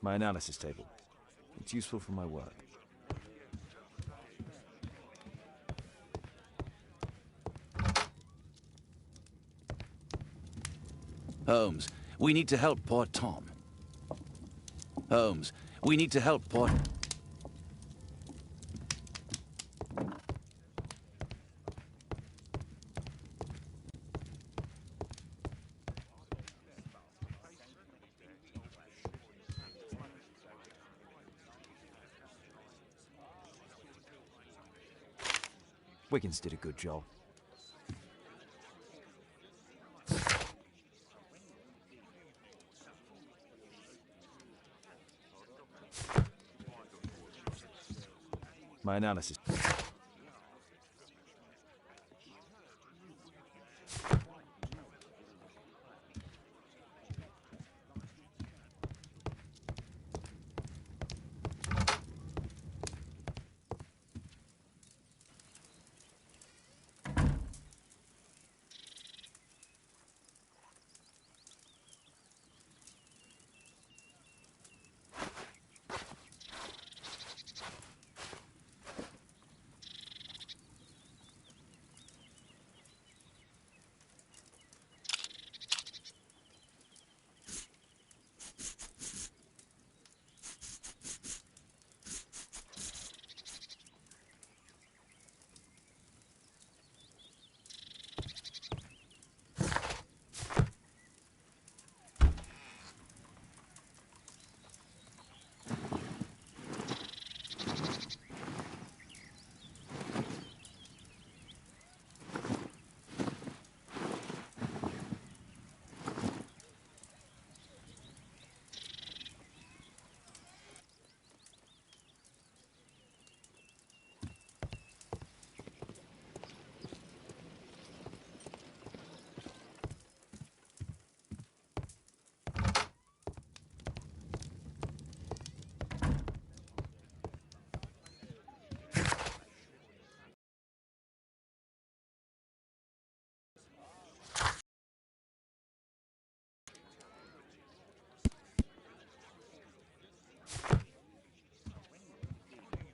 My analysis table. It's useful for my work. Holmes, we need to help poor Tom. Holmes, we need to help poor... Wiggins did a good job. My analysis.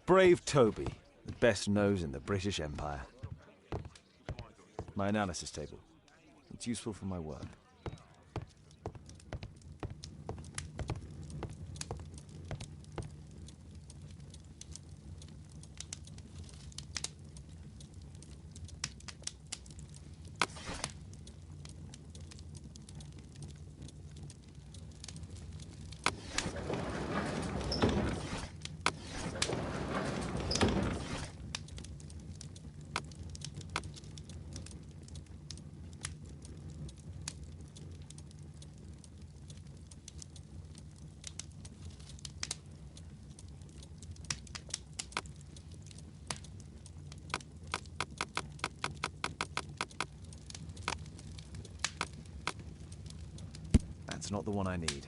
Brave Toby, the best nose in the British Empire. My analysis table. It's useful for my work. That's not the one I need.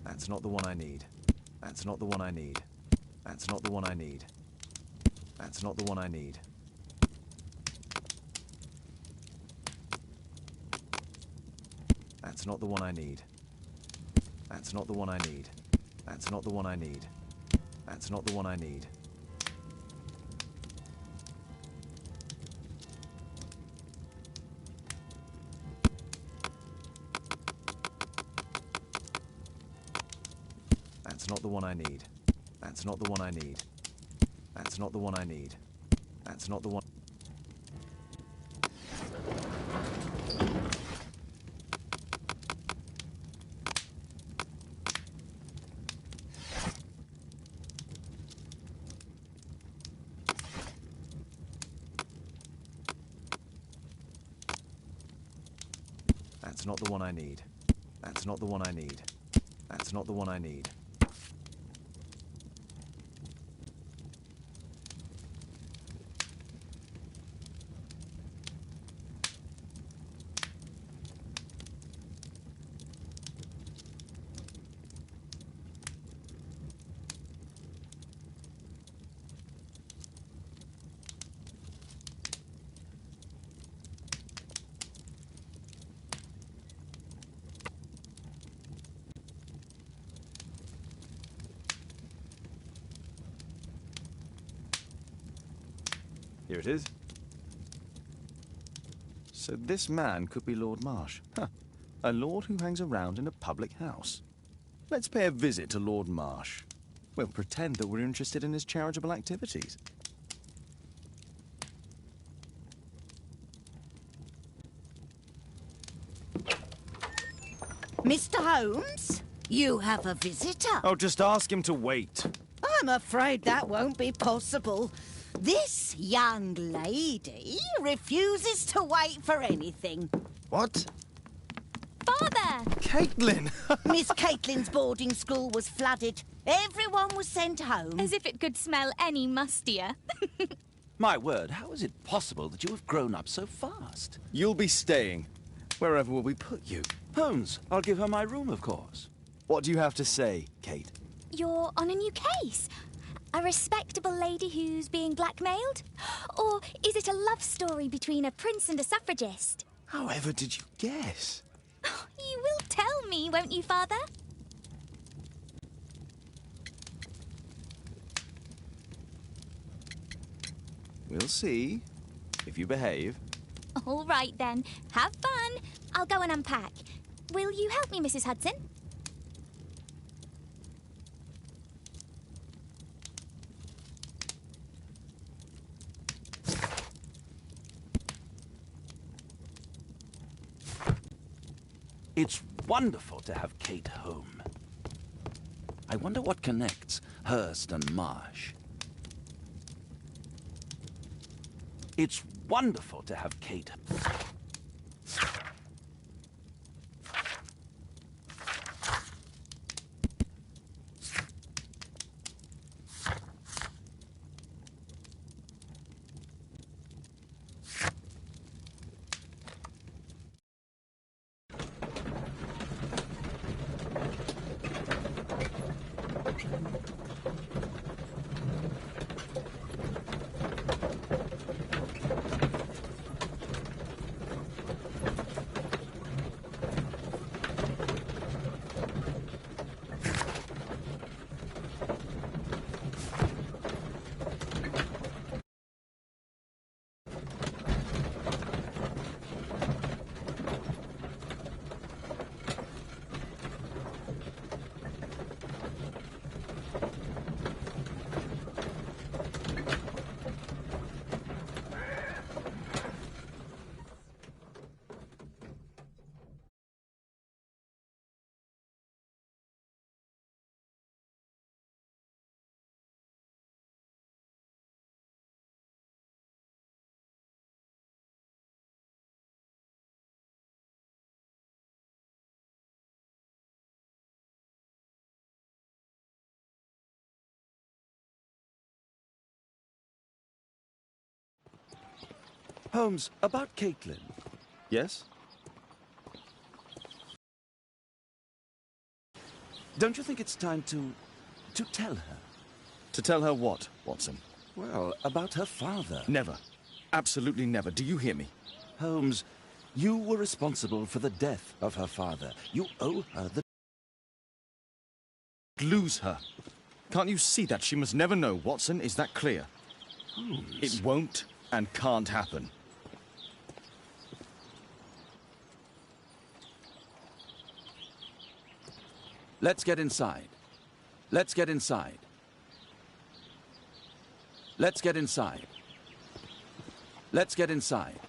That's not the one I need. That's not the one I need. That's not the one I need. That's not the one I need. That's not the one I need. That's not the one I need. That's not the one I need. That's not the one I need. That's not the one I need. That's not the one I need. That's not the one I need. That's not the one. That's not the one I need. That's not the one I need. That's not the one I need. Here it is. So this man could be Lord Marsh. Huh. A lord who hangs around in a public house. Let's pay a visit to Lord Marsh. We'll pretend that we're interested in his charitable activities. Mr. Holmes, you have a visitor. Oh, just ask him to wait. I'm afraid that won't be possible. This young lady refuses to wait for anything. What? Father! Caitlin! Miss Caitlin's boarding school was flooded. Everyone was sent home. As if it could smell any mustier. My word, how is it possible that you have grown up so fast? You'll be staying. Wherever will we put you? Holmes, I'll give her my room, of course. What do you have to say, Kate? You're on a new case. A respectable lady who's being blackmailed? Or is it a love story between a prince and a suffragist? However did you guess? You will tell me, won't you, Father? We'll see, if you behave. All right, then. Have fun. I'll go and unpack. Will you help me, Mrs. Hudson? It's wonderful to have Kate home. I wonder what connects Hurst and Marsh. It's wonderful to have Kate. Holmes, about Caitlin. Yes? Don't you think it's time to tell her? To tell her what, Watson? Well, about her father. Never. Absolutely never. Do you hear me? Holmes, you were responsible for the death of her father. You owe her the... Lose her. Can't you see that? She must never know, Watson. Is that clear? Holmes. It won't and can't happen. Let's get inside. Let's get inside. Let's get inside. Let's get inside.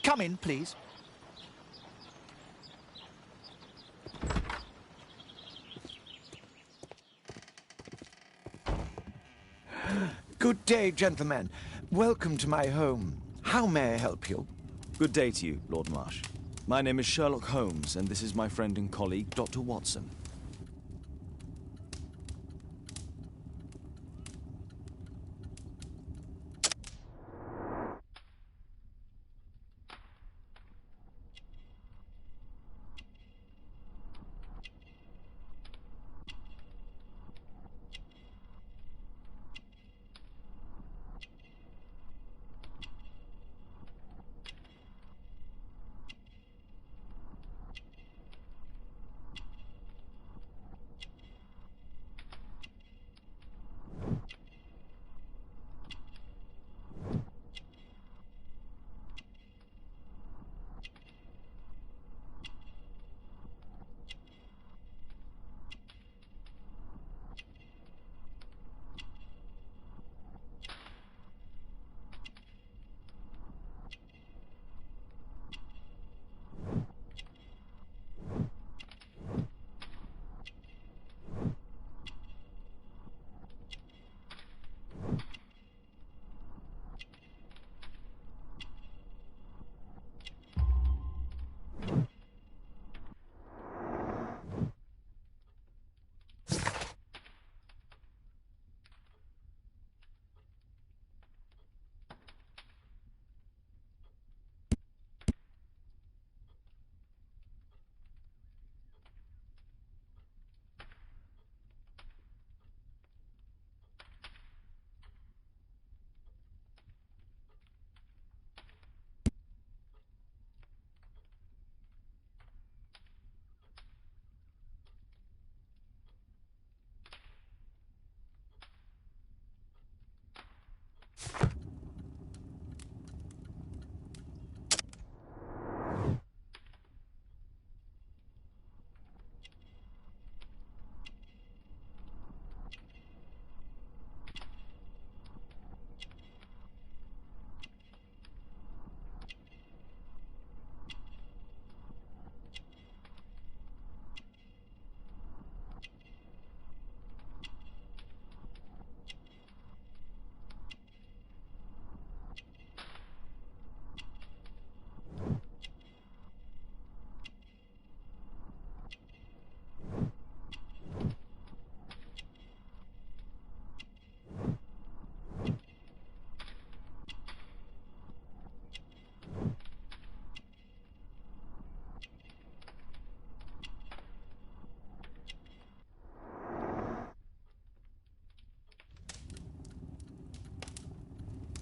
Come in, please. Good day, gentlemen. Welcome to my home. How may I help you? Good day to you, Lord Marsh. My name is Sherlock Holmes, and this is my friend and colleague, Dr. Watson.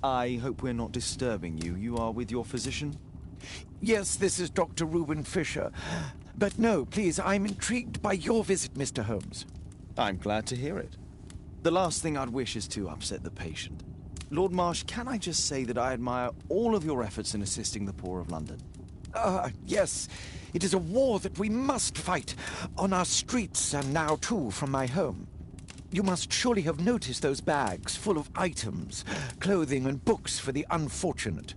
I hope we're not disturbing you. You are with your physician? Yes, this is Dr. Reuben Fisher. But no, please, I'm intrigued by your visit, Mr. Holmes. I'm glad to hear it. The last thing I'd wish is to upset the patient. Lord Marsh, can I just say that I admire all of your efforts in assisting the poor of London? Yes. It is a war that we must fight, on our streets and now, too, from my home. You must surely have noticed those bags full of items, clothing and books for the unfortunate.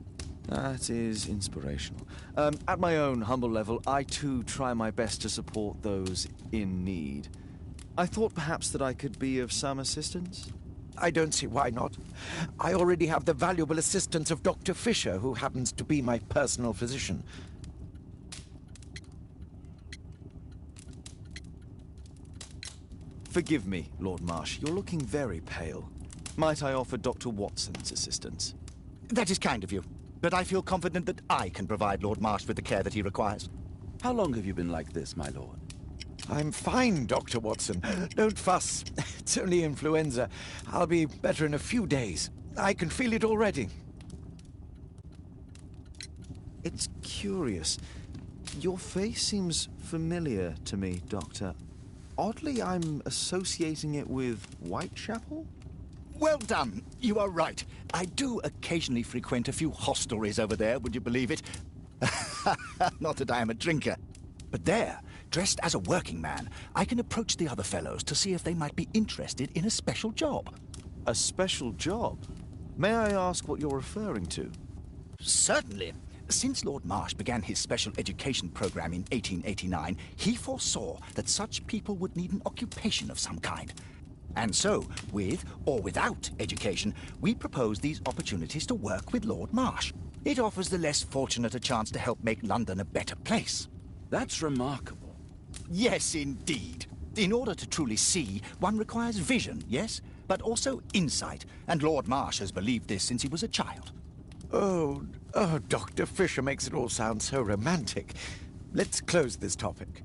That is inspirational. At my own humble level, I too try my best to support those in need. I thought perhaps that I could be of some assistance. I don't see why not. I already have the valuable assistance of Dr. Fisher, who happens to be my personal physician. Forgive me, Lord Marsh. You're looking very pale. Might I offer Dr. Watson's assistance? That is kind of you, but I feel confident that I can provide Lord Marsh with the care that he requires. How long have you been like this, my lord? I'm fine, Dr. Watson. Don't fuss. It's only influenza. I'll be better in a few days. I can feel it already. It's curious. Your face seems familiar to me, Doctor. Oddly, I'm associating it with Whitechapel? Well done. You are right. I do occasionally frequent a few hostelries over there, would you believe it? Not that I am a drinker. But there, dressed as a working man, I can approach the other fellows to see if they might be interested in a special job. A special job? May I ask what you're referring to? Certainly. Since Lord Marsh began his special education program in 1889, he foresaw that such people would need an occupation of some kind. And so, with or without education, we propose these opportunities to work with Lord Marsh. It offers the less fortunate a chance to help make London a better place. That's remarkable. Yes, indeed. In order to truly see, one requires vision, yes? But also insight. And Lord Marsh has believed this since he was a child. Oh, Dr. Fisher makes it all sound so romantic. Let's close this topic.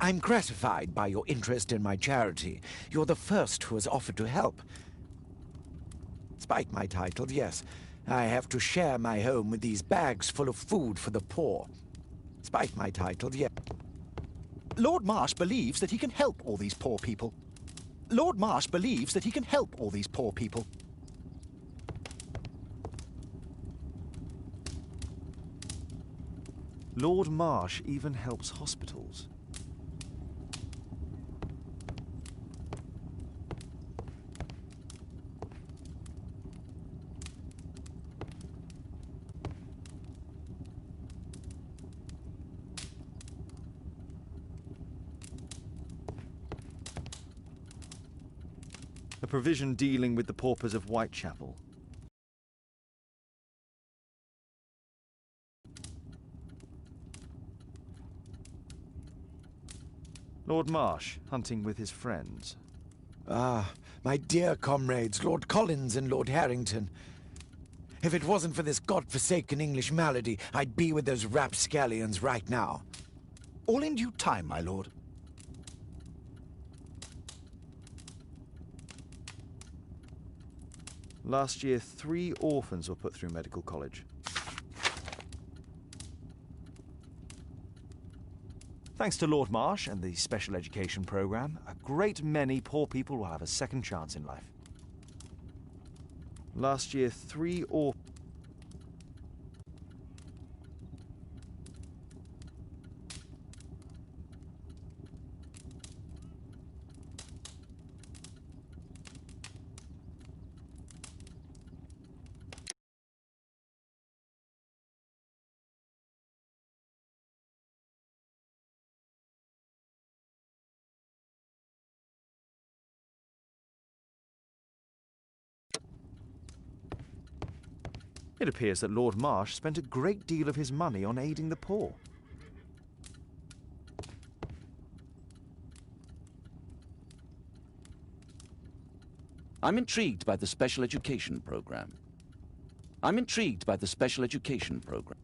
I'm gratified by your interest in my charity. You're the first who has offered to help. Despite my title, yes, I have to share my home with these bags full of food for the poor. Despite my title, yes. Lord Marsh believes that he can help all these poor people. Lord Marsh believes that he can help all these poor people. Lord Marsh even helps hospitals. A provision dealing with the paupers of Whitechapel. Lord Marsh, hunting with his friends. Ah, my dear comrades, Lord Collins and Lord Harrington. If it wasn't for this godforsaken English malady, I'd be with those rapscallions right now. All in due time, my lord. Last year, 3 orphans were put through medical college. Thanks to Lord Marsh and the special education program, a great many poor people will have a second chance in life. Last year, 3 orphans. It appears that Lord Marsh spent a great deal of his money on aiding the poor. I'm intrigued by the special education program. I'm intrigued by the special education program.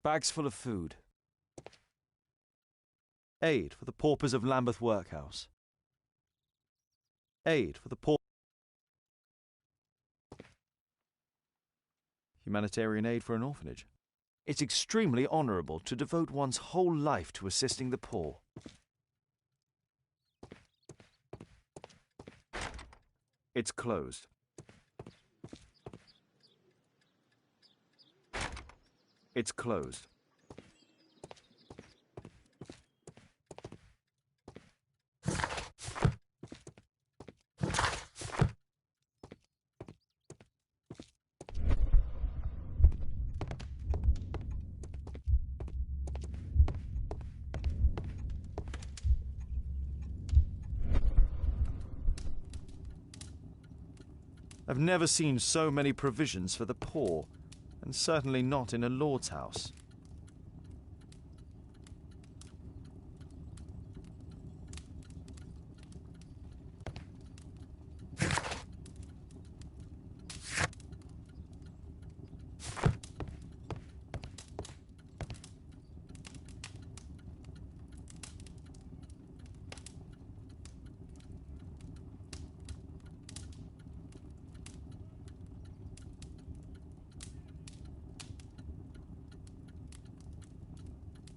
Bags full of food. Aid for the paupers of Lambeth Workhouse. Aid for the poor. Humanitarian aid for an orphanage. It's extremely honourable to devote one's whole life to assisting the poor. It's closed. It's closed. I've never seen so many provisions for the poor, and certainly not in a lord's house.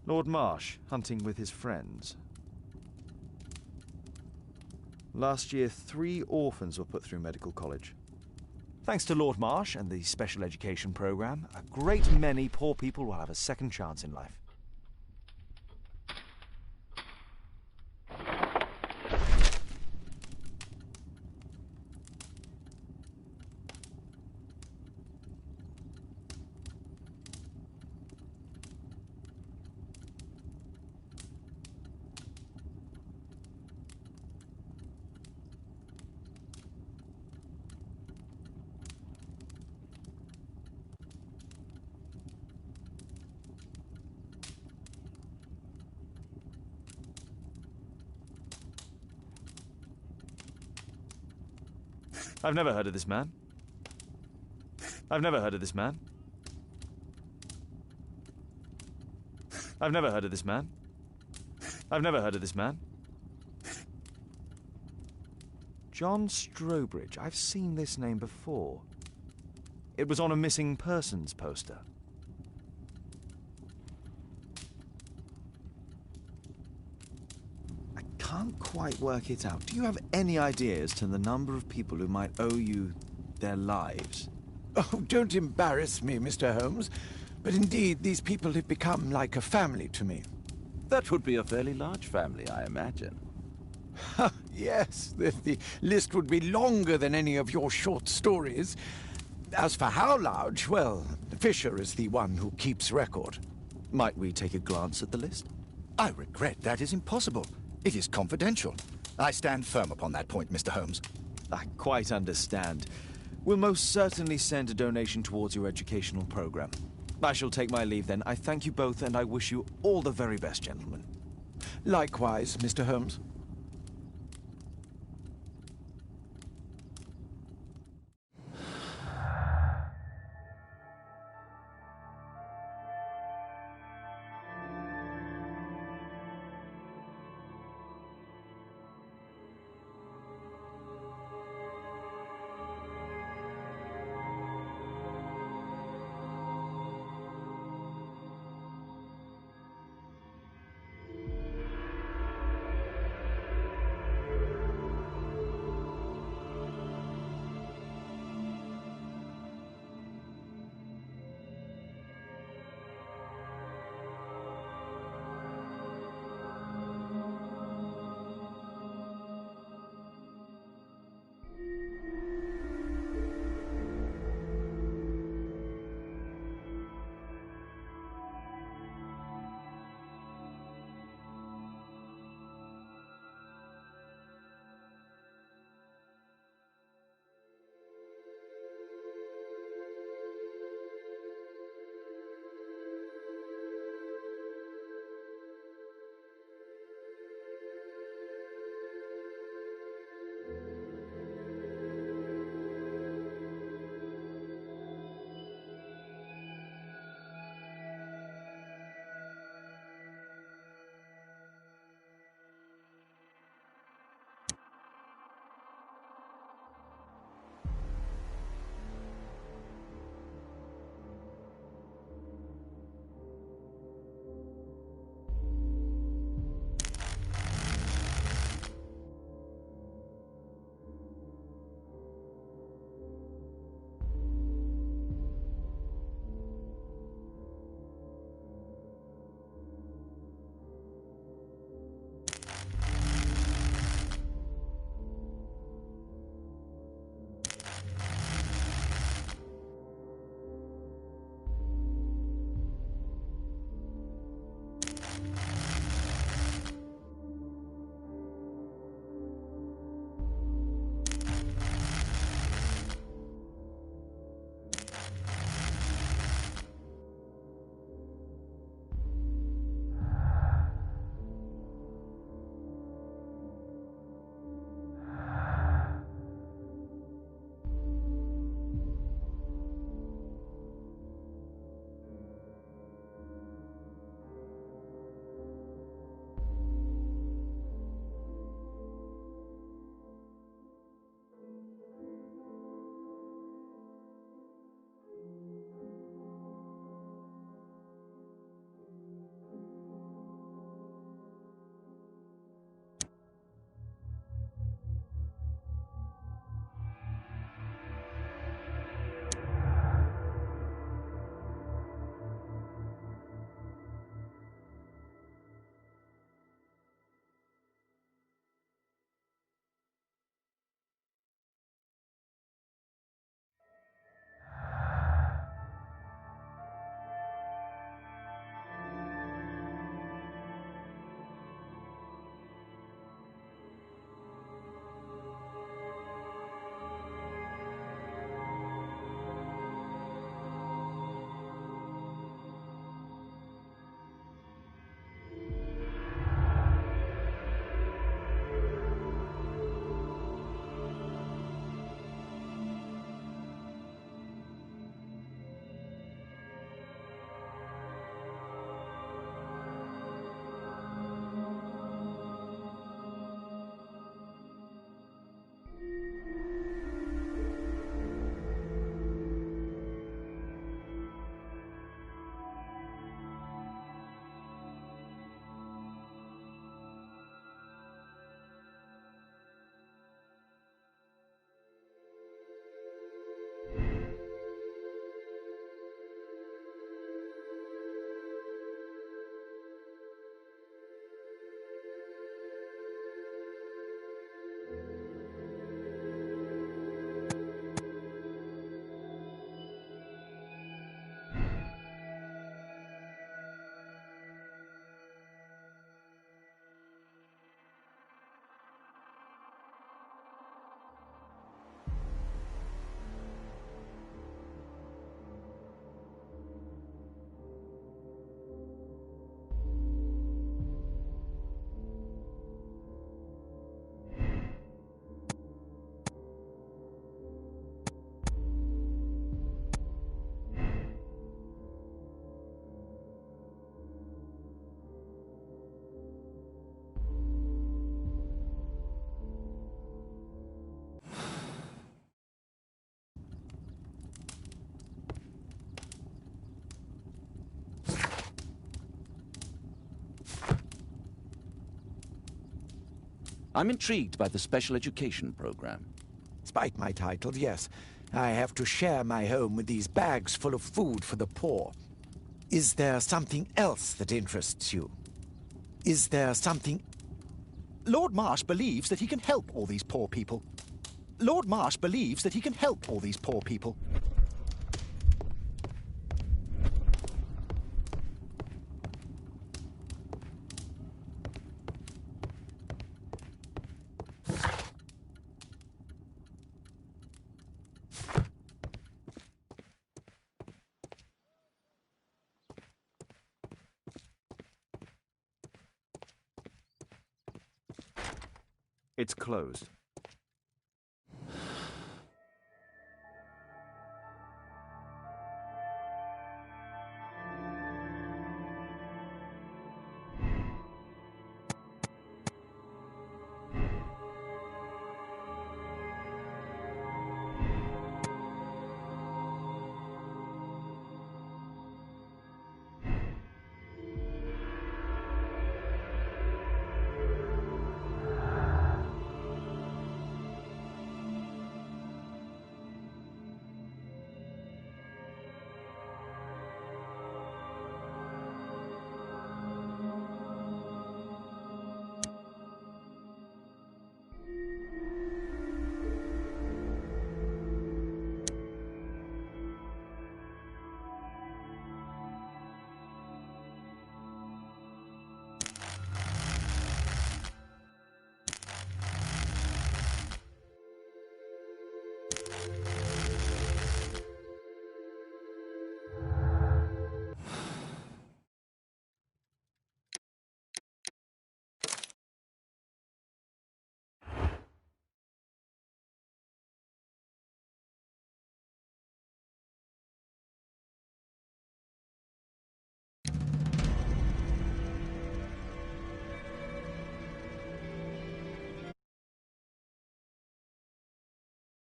Lord Marsh, hunting with his friends. Last year, 3 orphans were put through medical college. Thanks to Lord Marsh and the special education program, a great many poor people will have a second chance in life. I've never heard of this man. I've never heard of this man. I've never heard of this man. I've never heard of this man. John Strobridge. I've seen this name before. It was on a missing persons poster. I can't quite work it out. Do you have any idea as to the number of people who might owe you their lives? Oh, don't embarrass me, Mr. Holmes. But indeed, these people have become like a family to me. That would be a fairly large family, I imagine. Yes, the list would be longer than any of your short stories. As for how large, well, Fisher is the one who keeps record. Might we take a glance at the list? I regret that is impossible. It is confidential. I stand firm upon that point, Mr. Holmes. I quite understand. We'll most certainly send a donation towards your educational program. I shall take my leave then. I thank you both, and I wish you all the very best, gentlemen. Likewise, Mr. Holmes. I'm intrigued by the special education program. Despite my title, yes, I have to share my home with these bags full of food for the poor. Is there something else that interests you? Is there something... Lord Marsh believes that he can help all these poor people. Lord Marsh believes that he can help all these poor people. It's closed.